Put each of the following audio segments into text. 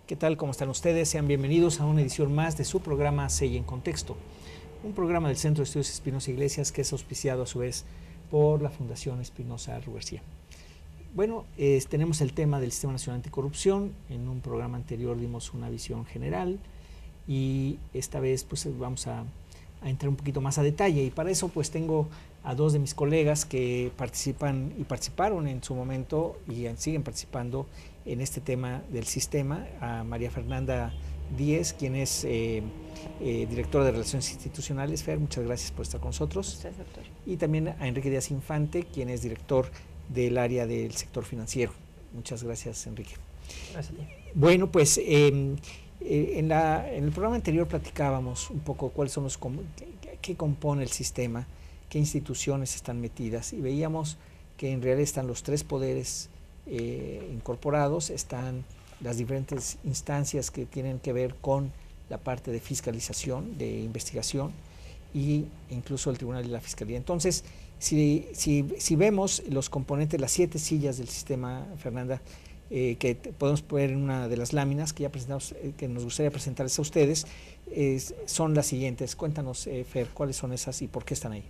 ¿Qué tal? ¿Cómo están ustedes? Sean bienvenidos a una edición más de su programa CEI en Contexto, un programa del Centro de Estudios Espinosa Iglesias que es auspiciado a su vez por la Fundación Espinosa Arru García. Bueno, tenemos el tema del Sistema Nacional Anticorrupción. En un programa anterior dimos una visión general y esta vez pues vamos a entrar un poquito más a detalle, y para eso pues tengo a dos de mis colegas que participan y participaron en su momento y siguen participando en este tema del sistema: a María Fernanda Díez, quien es directora de Relaciones Institucionales. Fer, muchas gracias por estar con nosotros. Usted, doctor. Y también a Enrique Díaz Infante, quien es director del área del sector financiero. Muchas gracias, Enrique. Gracias a ti. Bueno, pues en el programa anterior platicábamos un poco cuáles son qué compone el sistema, qué instituciones están metidas, y veíamos que en realidad están los tres poderes incorporados, están las diferentes instancias que tienen que ver con la parte de fiscalización, de investigación, e incluso el Tribunal de la Fiscalía. Entonces, si vemos los componentes, las 7 sillas del sistema, Fernanda, que podemos ver en una de las láminas que ya presentamos, que nos gustaría presentarles a ustedes, son las siguientes. Cuéntanos, Fer, cuáles son esas y por qué están ahí.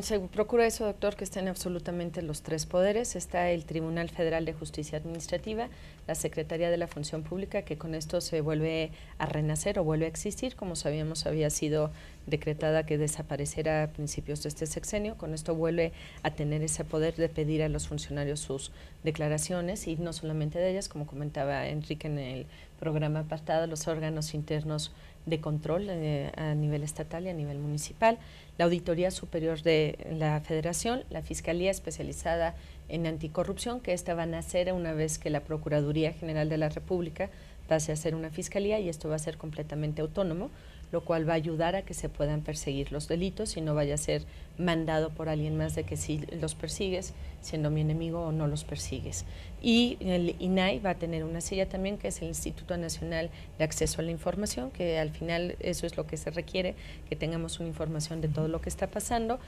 Se procura eso, doctor, que estén absolutamente los tres poderes. Está el Tribunal Federal de Justicia Administrativa, la Secretaría de la Función Pública, que con esto se vuelve a renacer o vuelve a existir. Como sabíamos, había sido decretada que desapareciera a principios de este sexenio. Con esto vuelve a tener ese poder de pedir a los funcionarios sus declaraciones, y no solamente de ellas, como comentaba Enrique en el programa pasado, los órganos internos de control a nivel estatal y a nivel municipal, la Auditoría Superior de la Federación, la Fiscalía Especializada en Anticorrupción, que esta va a nacer una vez que la Procuraduría General de la República pase a ser una fiscalía, y esto va a ser completamente autónomo, lo cual va a ayudar a que se puedan perseguir los delitos y no vaya a ser mandado por alguien más de que si los persigues, siendo mi enemigo, o no los persigues. Y el INAI va a tener una silla también, que es el Instituto Nacional de Acceso a la Información, que al final eso es lo que se requiere, que tengamos una información de todo lo que está pasando.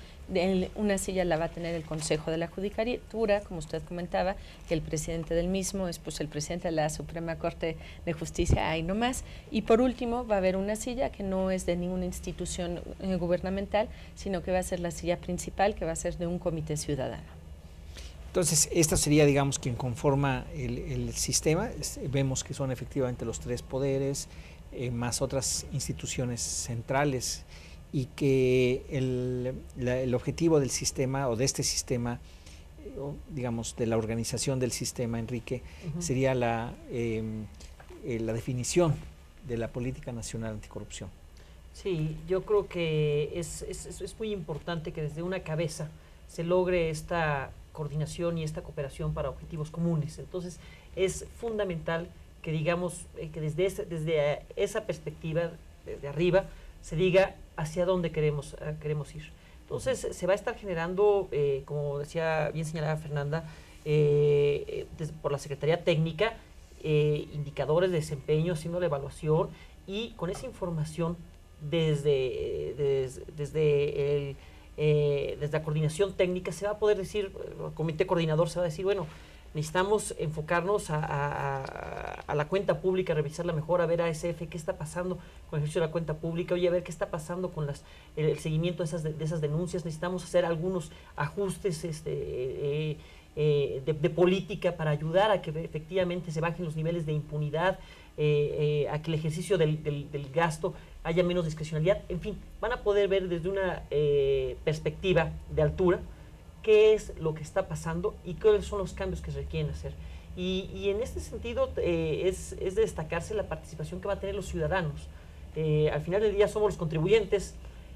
Una silla la va a tener el Consejo de la Judicatura, como usted comentaba, que el presidente del mismo es pues el presidente de la Suprema Corte de Justicia, ahí nomás. Y por último va a haber una silla que no es de ninguna institución gubernamental, sino que va a ser la silla principal, que va a ser de un comité ciudadano. Entonces, esta sería, digamos, quien conforma el sistema. Vemos que son efectivamente los tres poderes, más otras instituciones centrales, y que el objetivo del sistema, o de este sistema, digamos, de la organización del sistema, Enrique, sería la definición de la política nacional anticorrupción. Sí, yo creo que es muy importante que desde una cabeza se logre esta coordinación y esta cooperación para objetivos comunes. Entonces, es fundamental que digamos que desde esa perspectiva, desde arriba, se diga hacia dónde queremos ir. Entonces, se va a estar generando, como decía, bien señalada Fernanda, por la Secretaría Técnica, indicadores de desempeño, haciendo la evaluación, y con esa información desde la coordinación técnica se va a poder decir, el comité coordinador se va a decir, bueno, necesitamos enfocarnos a la cuenta pública, revisarla mejor, a ver ASF qué está pasando con el ejercicio de la cuenta pública, oye, a ver qué está pasando con el seguimiento de esas denuncias. Necesitamos hacer algunos ajustes de política para ayudar a que efectivamente se bajen los niveles de impunidad, a que el ejercicio del gasto haya menos discrecionalidad. En fin, van a poder ver desde una perspectiva de altura qué es lo que está pasando y cuáles son los cambios que se requieren hacer. Y en este sentido es de destacarse la participación que van a tener los ciudadanos. Al final del día somos los contribuyentes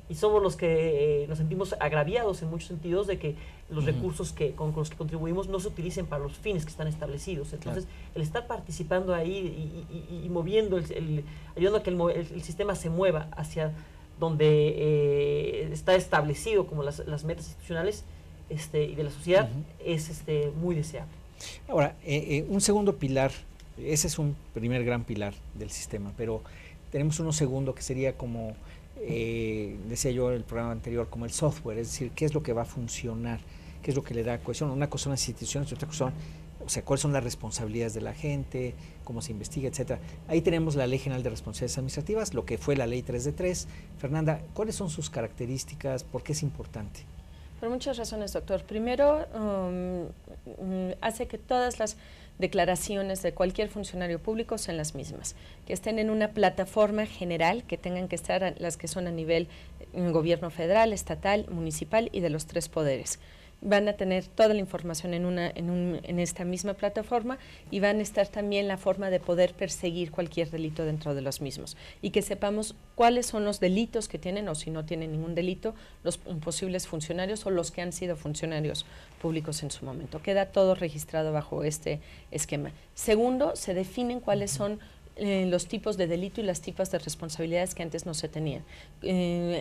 y somos los que nos sentimos agraviados en muchos sentidos de que los recursos con los que contribuimos no se utilicen para los fines que están establecidos. Entonces, el estar participando ahí y moviendo, ayudando a que el sistema se mueva hacia donde está establecido como las metas institucionales y de la sociedad, es muy deseable. Ahora, un segundo pilar, ese es un primer gran pilar del sistema, pero tenemos uno segundo que sería como, decía yo en el programa anterior, como el software, es decir, qué es lo que va a funcionar, qué es lo que le da cohesión. Una cosa son las instituciones, otra cosa son o sea, cuáles son las responsabilidades de la gente, cómo se investiga, etcétera. Ahí tenemos la Ley General de Responsabilidades Administrativas, lo que fue la Ley 3 de 3. Fernanda, ¿cuáles son sus características? ¿Por qué es importante? Por muchas razones, doctor. Primero, hace que todas las declaraciones de cualquier funcionario público sean las mismas, que estén en una plataforma general, que tengan que estar las que son a nivel gobierno federal, estatal, municipal y de los 3 poderes. Van a tener toda la información en esta misma plataforma y van a estar también la forma de poder perseguir cualquier delito dentro de los mismos y que sepamos cuáles son los delitos que tienen o si no tienen ningún delito los posibles funcionarios o los que han sido funcionarios públicos en su momento. Queda todo registrado bajo este esquema. Segundo, se definen cuáles son los tipos de delito y las tipos de responsabilidades que antes no se tenían.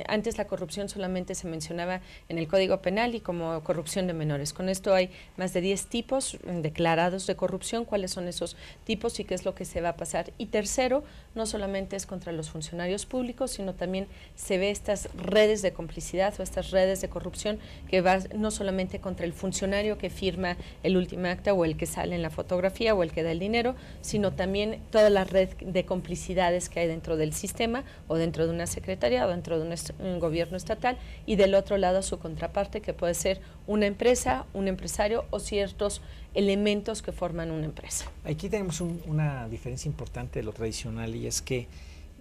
Antes la corrupción solamente se mencionaba en el Código Penal y como corrupción de menores. Con esto hay más de 10 tipos declarados de corrupción, cuáles son esos tipos y qué es lo que se va a pasar. Y tercero, no solamente es contra los funcionarios públicos, sino también se ve estas redes de complicidad o estas redes de corrupción que va no solamente contra el funcionario que firma el último acta o el que sale en la fotografía o el que da el dinero, sino también toda la red de complicidades que hay dentro del sistema o dentro de una secretaría o dentro de un gobierno estatal y del otro lado su contraparte que puede ser una empresa, un empresario o ciertos elementos que forman una empresa. Aquí tenemos una diferencia importante de lo tradicional y es que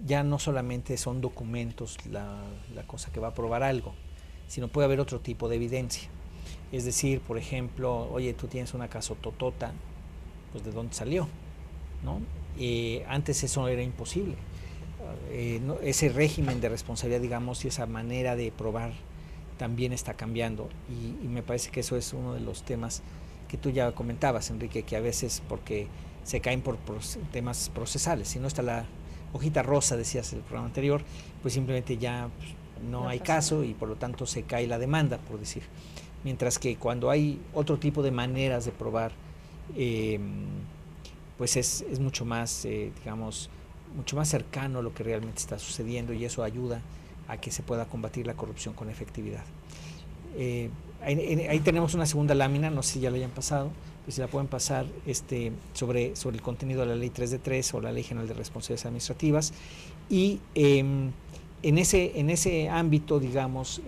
ya no solamente son documentos la cosa que va a probar algo, sino puede haber otro tipo de evidencia. Es decir, por ejemplo, oye, tú tienes una casototota, pues ¿de dónde salió? ¿No? Antes eso era imposible. Ese régimen de responsabilidad, digamos, y esa manera de probar también está cambiando y me parece que eso es uno de los temas que tú ya comentabas, Enrique, que a veces porque se caen por temas procesales, si no está la hojita rosa, decías en el programa anterior, pues simplemente ya pues, no hay caso y por lo tanto se cae la demanda, por decir. Mientras que cuando hay otro tipo de maneras de probar, pues es mucho más, digamos, mucho más cercano a lo que realmente está sucediendo y eso ayuda a que se pueda combatir la corrupción con efectividad. Ahí tenemos una segunda lámina, no sé si ya la hayan pasado, pues si la pueden pasar sobre el contenido de la Ley 3 de 3 o la Ley General de Responsabilidades Administrativas y en ese ámbito, digamos,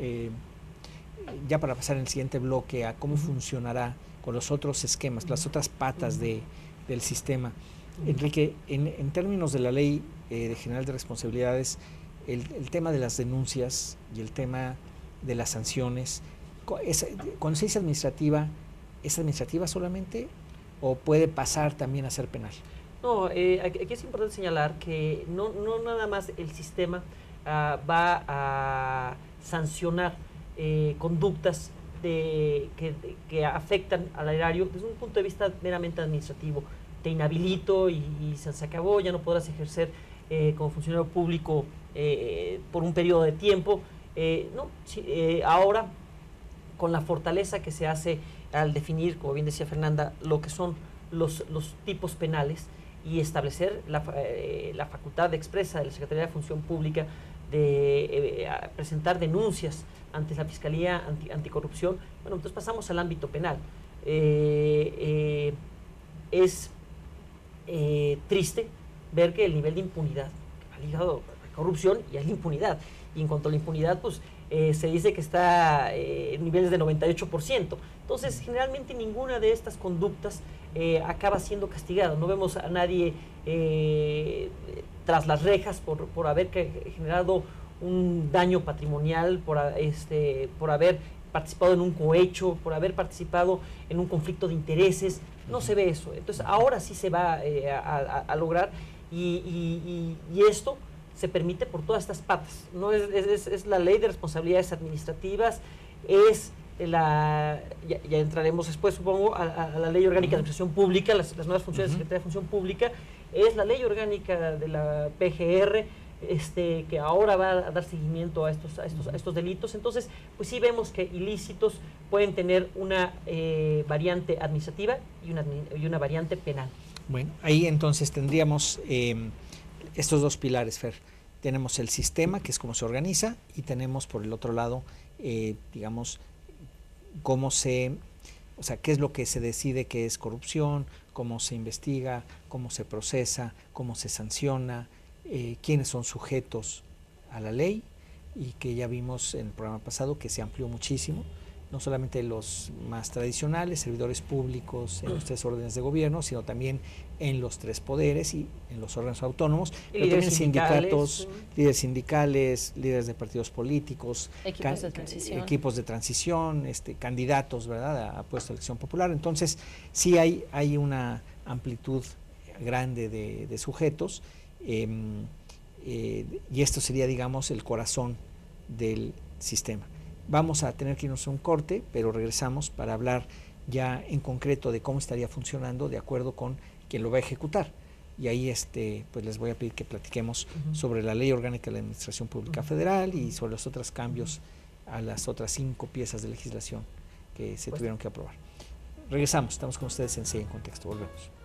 ya para pasar en el siguiente bloque a cómo funcionará con los otros esquemas, las otras patas del sistema. Enrique, en términos de la Ley General de Responsabilidades, el tema de las denuncias y el tema de las sanciones, cuando se dice administrativa, ¿es administrativa solamente o puede pasar también a ser penal? No, aquí es importante señalar que no nada más el sistema va a sancionar conductas que afectan al erario desde un punto de vista meramente administrativo. Te inhabilito y se acabó, ya no podrás ejercer como funcionario público por un periodo de tiempo. Ahora, con la fortaleza que se hace al definir, como bien decía Fernanda, lo que son los tipos penales y establecer la facultad expresa de la Secretaría de Función Pública de presentar denuncias ante la Fiscalía Anticorrupción, bueno, entonces pasamos al ámbito penal. Es triste ver que el nivel de impunidad que va ligado a la corrupción y a la impunidad. Y en cuanto a la impunidad, pues se dice que está en niveles de 98%. Entonces, generalmente ninguna de estas conductas acaba siendo castigada. No vemos a nadie tras las rejas por haber generado un daño patrimonial, por haber participado en un cohecho, por haber participado en un conflicto de intereses. No se ve eso. Entonces, ahora sí se va a lograr y esto se permite por todas estas patas. No es la Ley de Responsabilidades Administrativas, es ya entraremos después, supongo, a la Ley Orgánica de Administración Pública, las nuevas funciones de Secretaría de Función Pública, es la Ley Orgánica de la PGR, que ahora va a dar seguimiento a estos delitos. Entonces, pues sí vemos que ilícitos pueden tener una variante administrativa y una variante penal. Bueno, ahí entonces tendríamos estos dos pilares, Fer. Tenemos el sistema, que es cómo se organiza, y tenemos por el otro lado, digamos, cómo se O sea, qué es lo que se decide que es corrupción, cómo se investiga, cómo se procesa, cómo se sanciona, quiénes son sujetos a la ley, y que ya vimos en el programa pasado que se amplió muchísimo, no solamente los más tradicionales, servidores públicos en los 3 órdenes de gobierno, sino también en los 3 poderes y en los órganos autónomos, pero también sindicatos, líderes sindicales, líderes de partidos políticos, equipos de transición, candidatos, ¿verdad?, a puestos de elección popular. Entonces, sí hay una amplitud grande de sujetos, y esto sería, digamos, el corazón del sistema. Vamos a tener que irnos a un corte, pero regresamos para hablar ya en concreto de cómo estaría funcionando de acuerdo con quien lo va a ejecutar. Y ahí pues les voy a pedir que platiquemos sobre la Ley Orgánica de la Administración Pública Federal y sobre los otros cambios a las otras 5 piezas de legislación que se tuvieron que aprobar. Regresamos, estamos con ustedes en CIE en Contexto, volvemos.